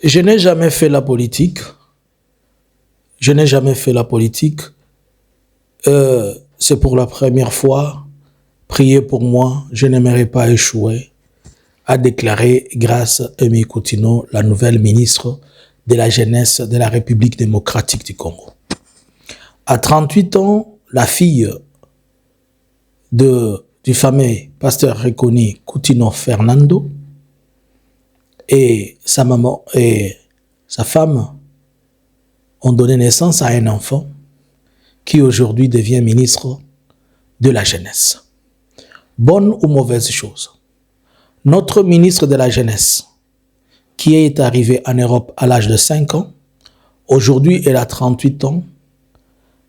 Je n'ai jamais fait la politique. Je n'ai jamais fait la politique. C'est pour la première fois. Priez pour moi. Je n'aimerais pas échouer. A déclaré Grace Amy Coutinho, la nouvelle ministre de la Jeunesse de la République démocratique du Congo. À 38 ans, la fille du fameux pasteur reconnu Coutinho Fernando et sa maman et sa femme ont donné naissance à un enfant qui aujourd'hui devient ministre de la Jeunesse. Bonne ou mauvaise chose? Notre ministre de la Jeunesse, qui est arrivé en Europe à l'âge de 5 ans, aujourd'hui elle a 38 ans,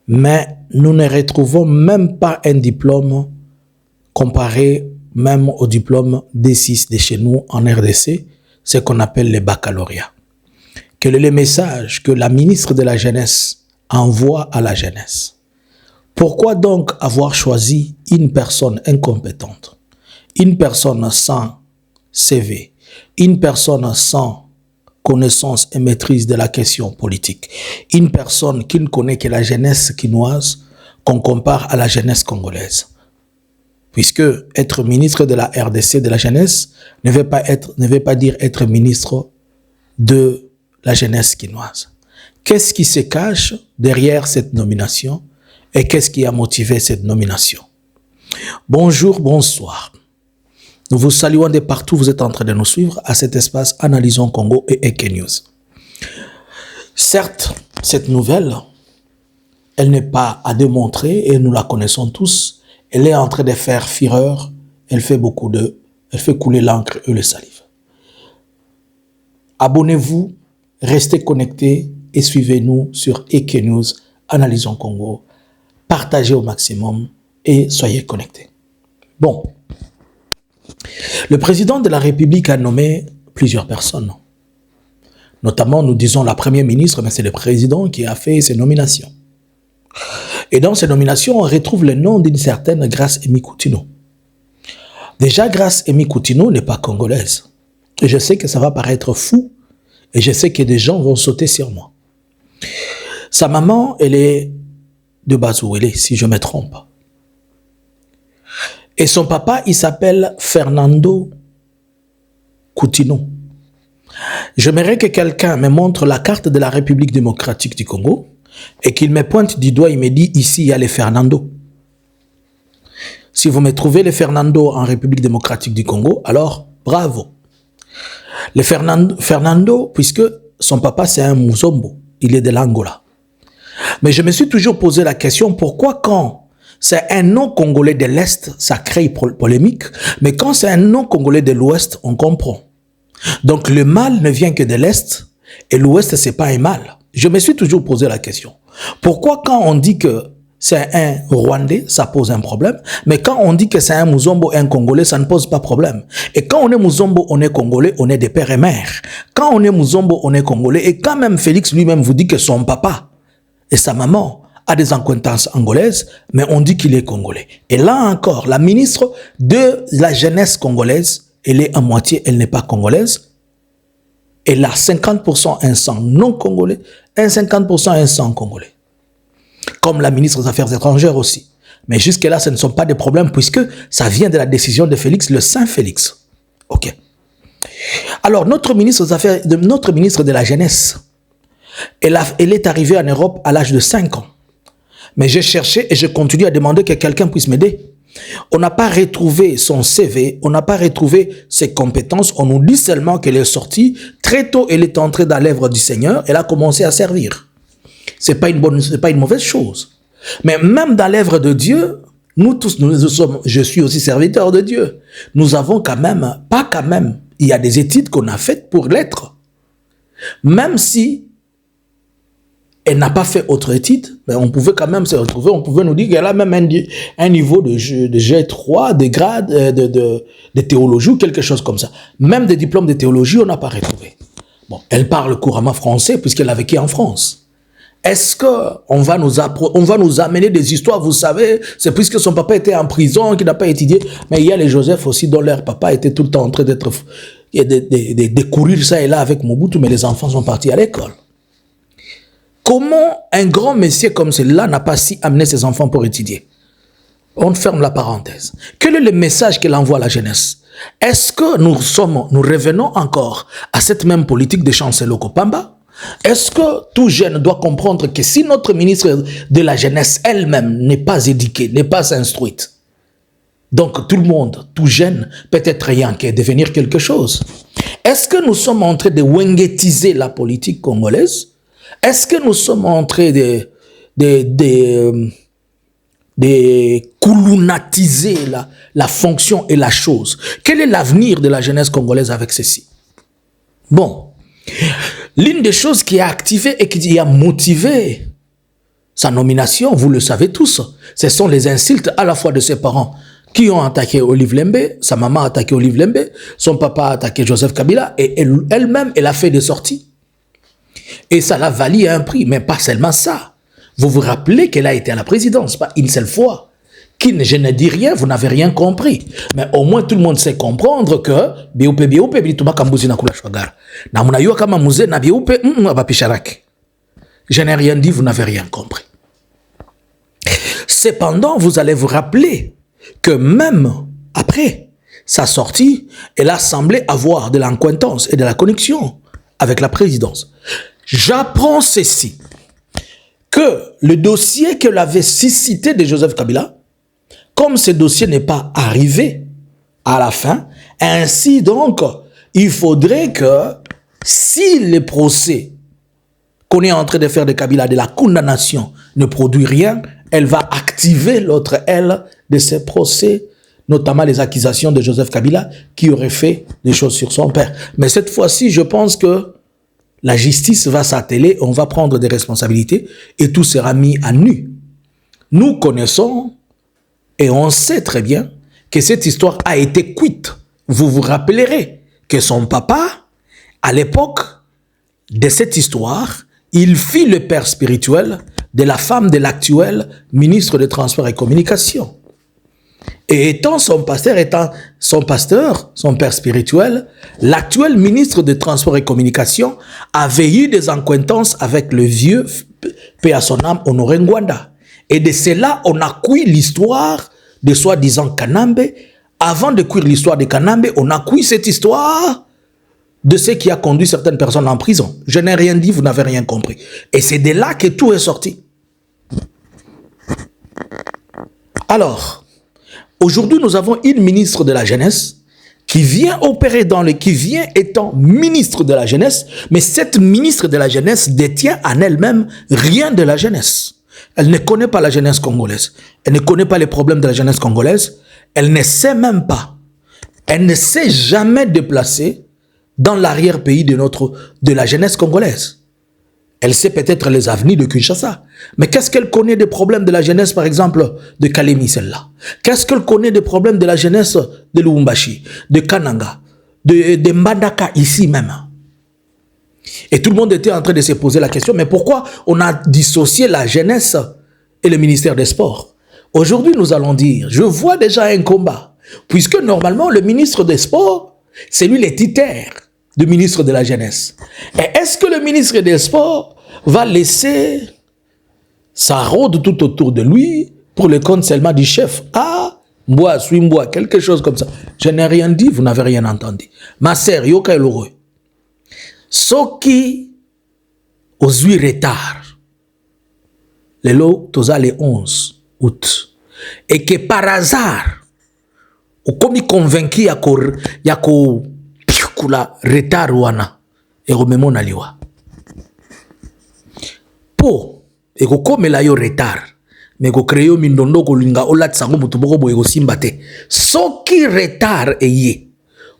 mais nous ne retrouvons même pas un diplôme comparé même au diplôme D6 de chez nous en RDC, ce qu'on appelle le baccalauréat. Quel est le message que la ministre de la Jeunesse envoie à la jeunesse? Pourquoi donc avoir choisi une personne incompétente, une personne sans CV, une personne sans connaissance et maîtrise de la question politique, une personne qui ne connaît que la jeunesse quinoise qu'on compare à la jeunesse congolaise? Puisque être ministre de la RDC, de la jeunesse, ne veut pas dire être ministre de la jeunesse quinoise. Qu'est-ce qui se cache derrière cette nomination et qu'est-ce qui a motivé cette nomination? Bonjour, bonsoir. Nous vous saluons de partout, vous êtes en train de nous suivre à cet espace Analysons Congo et Eke News. Certes, cette nouvelle, elle n'est pas à démontrer et nous la connaissons tous. Elle est en train de faire fureur, elle fait couler l'encre et le salive. Abonnez-vous, restez connectés et suivez-nous sur Eke News, Analysons Congo. Partagez au maximum et soyez connectés. Bon. Le président de la République a nommé plusieurs personnes. Notamment, nous disons la première ministre, mais c'est le président qui a fait ces nominations. Et dans ces nominations, on retrouve le nom d'une certaine Grace Amy Coutinho. Déjà, Grace Amy Coutinho n'est pas congolaise. Et je sais que ça va paraître fou, et je sais que des gens vont sauter sur moi. Sa maman, elle est de Bazouélé, si je me trompe. Et son papa, il s'appelle Fernando Coutinho. J'aimerais que quelqu'un me montre la carte de la République démocratique du Congo et qu'il me pointe du doigt, il me dit, ici, il y a les Fernando. Si vous me trouvez les Fernando en République démocratique du Congo, alors, bravo. Les Fernando, puisque son papa, c'est un Muzombo, il est de l'Angola. Mais je me suis toujours posé la question, pourquoi quand c'est un nom congolais de l'Est, ça crée polémique, mais quand c'est un nom congolais de l'Ouest, on comprend. Donc le mal ne vient que de l'Est, et l'Ouest, c'est pas un mal. Je me suis toujours posé la question. Pourquoi quand on dit que c'est un Rwandais, ça pose un problème, mais quand on dit que c'est un Muzombo, un Congolais, ça ne pose pas problème. Et quand on est Muzombo, on est Congolais, on est des pères et mères. Quand on est Muzombo, on est Congolais, et quand même Félix lui-même vous dit que son papa et sa maman a des acquaintances angolaises, mais on dit qu'il est Congolais. Et là encore, la ministre de la jeunesse congolaise, elle est à moitié, elle n'est pas congolaise. Elle a 50% un sang non congolais, un 50% un sang congolais. Comme la ministre des Affaires étrangères aussi. Mais jusque-là, ce ne sont pas des problèmes puisque ça vient de la décision de Félix, le Saint Félix. Ok. Alors, notre ministre de la Jeunesse, elle est arrivée en Europe à l'âge de 5 ans. Mais j'ai cherché et je continue à demander que quelqu'un puisse m'aider. On n'a pas retrouvé son CV, on n'a pas retrouvé ses compétences. On nous dit seulement qu'elle est sortie. Très tôt, elle est entrée dans l'œuvre du Seigneur. Elle a commencé à servir. C'est pas une mauvaise chose. Mais même dans l'œuvre de Dieu, nous tous, je suis aussi serviteur de Dieu. Nous avons il y a des études qu'on a faites pour l'être. Même si elle n'a pas fait autre étude, mais on pouvait quand même se retrouver, on pouvait nous dire qu'elle a même un niveau de G3, de grade, de théologie ou quelque chose comme ça. Même des diplômes de théologie, on n'a pas retrouvé. Bon, elle parle couramment français puisqu'elle a vécu en France. Est-ce qu'on va nous amener des histoires, vous savez, c'est puisque son papa était en prison, qu'il n'a pas étudié, mais il y a les Joseph aussi dont leur papa était tout le temps en train d'être de courir ça et là avec Mobutu, mais les enfants sont partis à l'école. Comment un grand monsieur comme celui-là n'a pas si amené ses enfants pour étudier? On ferme la parenthèse. Quel est le message qu'il envoie à la jeunesse? Est-ce que nous revenons encore à cette même politique de Chancellor Kopamba? Est-ce que tout jeune doit comprendre que si notre ministre de la jeunesse elle-même n'est pas éduquée, n'est pas instruite, donc tout le monde, tout jeune, peut être rien qu'à devenir quelque chose? Est-ce que nous sommes en train de wengetiser la politique congolaise? Est-ce que nous sommes en train de koulounatiser la fonction et la chose? Quel est l'avenir de la jeunesse congolaise avec ceci? Bon, l'une des choses qui a activé et qui a motivé sa nomination, vous le savez tous, ce sont les insultes à la fois de ses parents qui ont attaqué Olive Lembe, sa maman a attaqué Olive Lembe, son papa a attaqué Joseph Kabila, et elle-même, elle a fait des sorties. Et ça l'a valu un prix, mais pas seulement ça. Vous vous rappelez qu'elle a été à la présidence, pas une seule fois. Je ne dis rien, vous n'avez rien compris. Mais au moins, tout le monde sait comprendre que je n'ai rien dit, vous n'avez rien compris. Cependant, vous allez vous rappeler que même après sa sortie, elle a semblé avoir de l'acquaintance et de la connexion avec la présidence. J'apprends ceci, que le dossier qu'elle avait suscité de Joseph Kabila, comme ce dossier n'est pas arrivé à la fin, ainsi donc, il faudrait que si le procès qu'on est en train de faire de Kabila, de la condamnation, ne produit rien, elle va activer l'autre aile de ces procès, notamment les accusations de Joseph Kabila, qui aurait fait des choses sur son père. Mais cette fois-ci, je pense que la justice va s'atteler, on va prendre des responsabilités et tout sera mis à nu. Nous connaissons et on sait très bien que cette histoire a été cuite. Vous vous rappellerez que son papa, à l'époque de cette histoire, il fit le père spirituel de la femme de l'actuel ministre des Transports et Communications. Et étant son père spirituel, l'actuel ministre des Transports et Communications avait eu des acquaintances avec le vieux, paix à son âme, Honoré Ngwanda. Et de cela, on a cuit l'histoire de soi-disant Kanambe. Avant de cuire l'histoire de Kanambe, on a cuit cette histoire de ce qui a conduit certaines personnes en prison. Je n'ai rien dit, vous n'avez rien compris. Et c'est de là que tout est sorti. Alors, aujourd'hui, nous avons une ministre de la jeunesse qui vient opérer qui vient étant ministre de la jeunesse, mais cette ministre de la jeunesse détient en elle-même rien de la jeunesse. Elle ne connaît pas la jeunesse congolaise. Elle ne connaît pas les problèmes de la jeunesse congolaise. Elle ne sait même pas. Elle ne s'est jamais déplacée dans l'arrière-pays de la jeunesse congolaise. Elle sait peut-être les avenirs de Kinshasa. Mais qu'est-ce qu'elle connaît des problèmes de la jeunesse, par exemple, de Kalemi, celle-là? Qu'est-ce qu'elle connaît des problèmes de la jeunesse de Lubumbashi, de Kananga, de Mbandaka, ici même? Et tout le monde était en train de se poser la question, mais pourquoi on a dissocié la jeunesse et le ministère des Sports? Aujourd'hui, nous allons dire, je vois déjà un combat, puisque normalement, le ministre des Sports, c'est lui le titulaire du ministre de la Jeunesse. Et est-ce que le ministre des Sports va laisser sa rôde tout autour de lui pour le compte seulement du chef? Ah, moi, suis-moi, quelque chose comme ça. Je n'ai rien dit, vous n'avez rien entendu. Ma sœur, yoka eloreux. Soki ozui retard. Le lot, toza le 11 août. Et que par hasard, ou comme il convaincu yako kula retard wana et rememon aliwa. Po et ko komela yo retard mais ko créer mindondo ko linga olat sango mutuboko boye ko simbate. Soki retard eye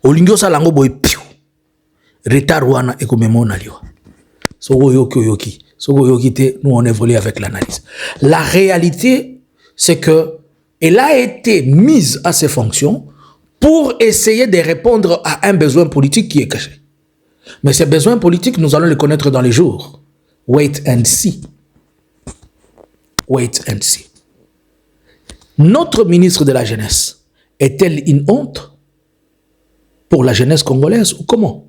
olingo salango boye piu. Retard wana et ko memon aliwa. Soko yoki te, nous on évolue avec l'analyse. La réalité c'est que elle a été mise à ses fonctions pour essayer de répondre à un besoin politique qui est caché. Mais ces besoins politiques, nous allons les connaître dans les jours. Wait and see. Wait and see. Notre ministre de la Jeunesse est-elle une honte? pour la jeunesse congolaise ou comment?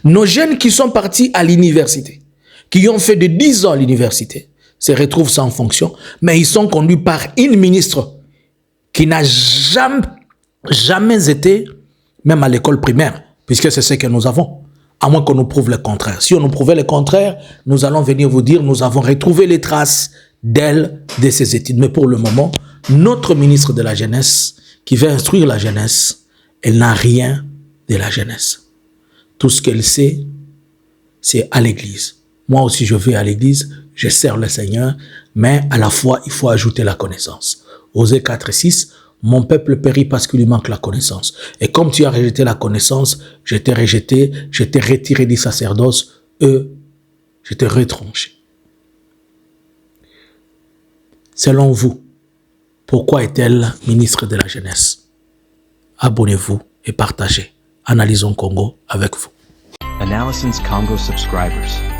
Nos jeunes qui sont partis à l'université, qui ont fait de 10 ans à l'université, se retrouvent sans fonction, mais ils sont conduits par une ministre qui n'a jamais été, même à l'école primaire, puisque c'est ce que nous avons, à moins qu'on nous prouve le contraire. Si on nous prouvait le contraire, nous allons venir vous dire, nous avons retrouvé les traces d'elle, de ses études. Mais pour le moment, notre ministre de la Jeunesse, qui veut instruire la jeunesse, elle n'a rien de la jeunesse. Tout ce qu'elle sait, c'est à l'église. Moi aussi, je vais à l'église, je sers le Seigneur, mais à la fois, il faut ajouter la connaissance. Osée 4:6, mon peuple périt parce qu'il lui manque la connaissance. Et comme tu as rejeté la connaissance, je t'ai rejeté, je t'ai retiré du sacerdoce, je t'ai retranché. Selon vous, pourquoi est-elle ministre de la Jeunesse? Abonnez-vous et partagez. Analysons Congo avec vous. Analysons Congo subscribers.